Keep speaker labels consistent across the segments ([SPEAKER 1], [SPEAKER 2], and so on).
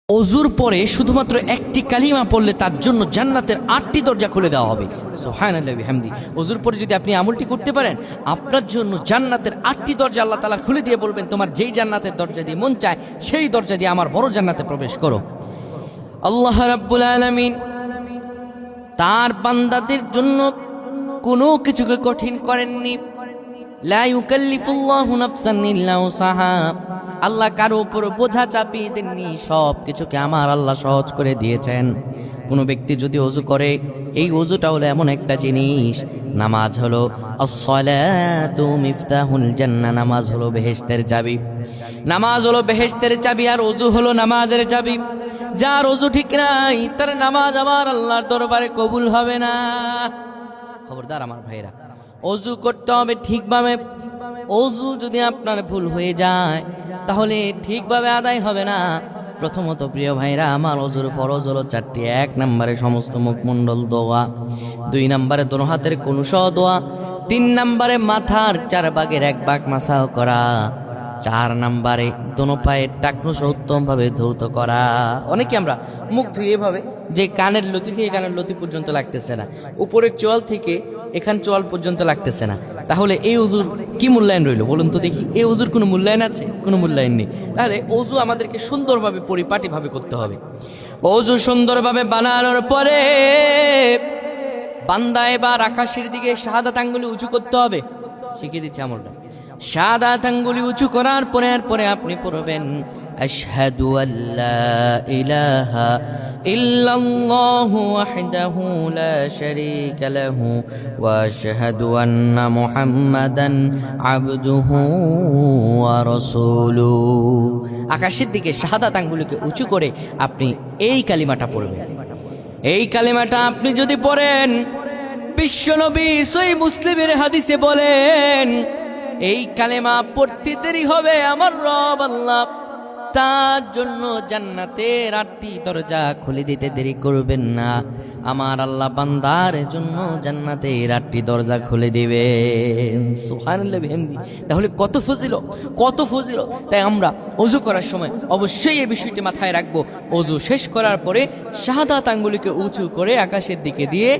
[SPEAKER 1] অজুর পরে শুধুমাত্র একটি কালিমা পড়লে তার জন্য জান্নাতের 8টি দরজা খুলে দেওয়া হবে। সুবহানাল্লাহি ওয়া বিহামদি। অজুর পরে যদি আপনি আমলটি করতে পারেন, আপনার জন্য জান্নাতের 8টি দরজা আল্লাহ তাআলা খুলে দিয়ে বলবেন, তোমার যেই জান্নাতের দরজা দিয়ে মন চায় সেই দরজা দিয়ে আমার বড় জান্নাতে প্রবেশ করো। আল্লাহ রাব্বুল আলামিন তার বান্দাদের জন্য কোনো কিছুকে কঠিন করেননি। লা ইউকাল্লিফুল্লাহু নাফসান ইল্লা উসাহা। আল্লাহ কারো উপর বোঝা চাপিয়ে দেননি, সব কিছুকে আমার আল্লাহ সহজ করে দিয়েছেন। কোনো ব্যক্তি যদি ওযু করে, এই ওযুটা হলো এমন একটা জিনিস, নামাজ হলো আস-সালাতু মিফতাহুল জান্নাহ, নামাজ হলো বেহেশতের চাবি। নামাজ হলো বেহেশতের চাবি, আর ওযু হলো নামাজের চাবি। যার ওযু ঠিক নাই, তার নামাজ আমার আল্লাহর দরবারে কবুল হবে না। খবরদার আমার ভাইরা, ওযু করতে হবে ঠিকভাবে। ওযু যদি আপনার ভুল হয়ে যায়, তাহলে ঠিকভাবে আদায় হবে না। প্রথমত প্রিয় ভাইরা আমার, ওযুর ফরজ হলো 4টি। 1 নম্বরে সমস্ত মুখমণ্ডল দোয়া, 2 নম্বরে দোনো হাতের কনুসহ দোয়া, 3 নম্বরে মাথার 4 ভাগের 1 ভাগ মাসাহ করা, 4 নম্বরে দোনো পায়ের টাকনু উত্তমভাবে ধৌত করা। অনেকে আমরা মুখ ধুয়ে এভাবে, যে কানের লতি থেকে কানের লতি পর্যন্ত লাগতেছে না, উপরের চোয়াল থেকে এখান চোয়াল পর্যন্ত লাগতেছে না, তাহলে এই ওযুর কি মূল্যায়ন রইল বলুন তো দেখি? এই ওযুর কোনো মূল্যায়ন আছে? কোনো মূল্যায়ন নেই। তাহলে ওযু আমাদেরকে সুন্দরভাবে পরিপাটিভাবে করতে হবে। ওযু সুন্দরভাবে বানানোর পরে বান্দা এবার আকাশের দিকে শাহাদাত আঙ্গুলি উঁচু করতে হবে। শিখিয়ে দিচ্ছি আমলটা। শাহাদাত আঙ্গুলি উঁচু করার পরে আপনি পড়বেন আশহাদু আল্লা ইলাহা ইল্লাল্লাহু ওয়াহদাহু লা শারীকা লাহু ওয়া আশহাদু আন্না মুহাম্মাদান আবদুহু ওয়া রাসূলুহু। আকাশের দিকে শাহাদাত আঙ্গুলিকে উঁচু করে আপনি এই কালিমাটা পড়বেন। এই কালিমাটা আপনি যদি পড়েন, বিশ্বনবী সহিহ মুসলিমের হাদিসে বলেন, এই কালেমা পড়তে দেরি হবে, আমার রব আল্লাহ তার জন্য জান্নাতের 8টি দরজা খুলে দিতে দেরি করবেন না। আমার আল্লাহ বান্দার জন্য জান্নাতের 8টি দরজা খুলে দিবেন। সুবহানাল্লাহি বিহামদি। তাহলে কত ফজিলত, কত ফজিলত! তাই আমরা ওযু করার সময় অবশ্যই এই বিষয়টি মাথায় রাখবো। ওযু শেষ করার পরে শাহাদাত আঙ্গুলিকে উঁচু করে আকাশের দিকে দিয়ে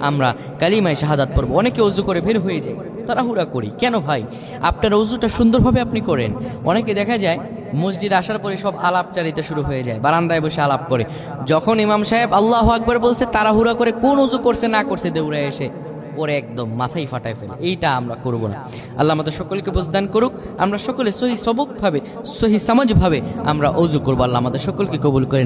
[SPEAKER 1] আমরা কালিমায়ে শাহাদাত পড়ব। অনেকে ওযু করে বের হয়ে যায়, তাড়াহুড়া করি কেন ভাই? আপনার ওযুটা সুন্দরভাবে আপনি করেন। অনেকে দেখা যায় মসজিদে আসার পরে সব আলাপচারিতা শুরু হয়ে যায়, বারান্দায় বসে আলাপ করে। যখন ইমাম সাহেব আল্লাহু আকবার বলছে, তাড়াহুড়া করে কোন ওযু করছে না করছে দৌড়ে এসে পরে একদম মাথায় ফাটায় ফেলে। এইটা আমরা করব না। আল্লাহ আমাদের সকলকে বুঝদান করুক। আমরা সকলে সহি সবকভাবে, সহি সমাজভাবে আমরা ওযু করবো। আল্লাহ আমাদের সকলকে কবুল করেন।